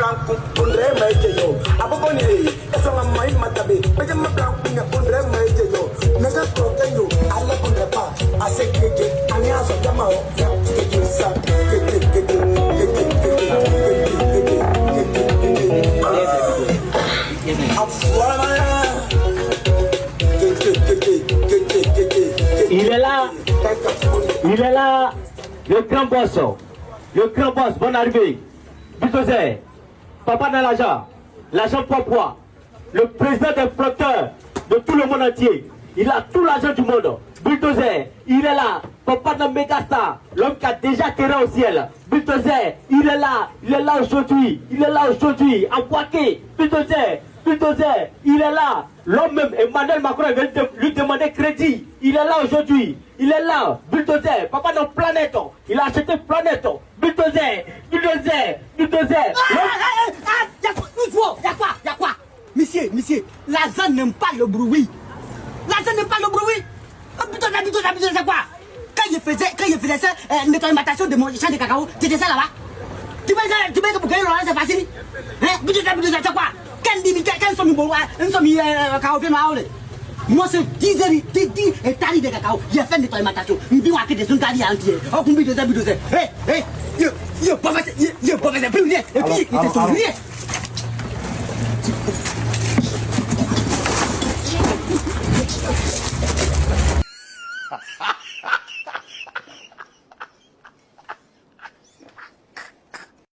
blanc pondre mejeyo aboboni eso la mai matabe pejama blanc pinga pondre mejeyo naga prokenyo alla pondre pa asekeke anya so jamao ya keke sa Il est là, le grand boss, bonne arrivée. Bulldozer, papa dans l'argent propre, le président des flotteurs de tout le monde entier. Il a tout l'argent du monde. Bulldozer, il est là, papa dans Megastar, l'homme qui a déjà terrain au ciel. Bulldozer, il est là aujourd'hui, en Poitiers. Bulldozer, il est là. L'homme même, Emmanuel Macron vient lui demander crédit. Il est là aujourd'hui. Il est là. Bulldozer, papa dans Planète. Il a acheté Planète. Bulldozer. Y'a quoi? Monsieur, l'argent n'aime pas le bruit. Bulldozer, c'est quoi? Quand je faisais ça, nettoyation de mon champ de cacao, c'était ça là-bas. Tu veux que pour gagner l'argent, c'est facile? Hein? Bulldozer, c'est quoi? Quand sommes moi c'est 10 hectares de cacao, j'ai fait nettoyation. Je vais marquer des entiers. Oh, combien de bulldozer? Hey, yo, pas fait, plus rien. Et puis, il était son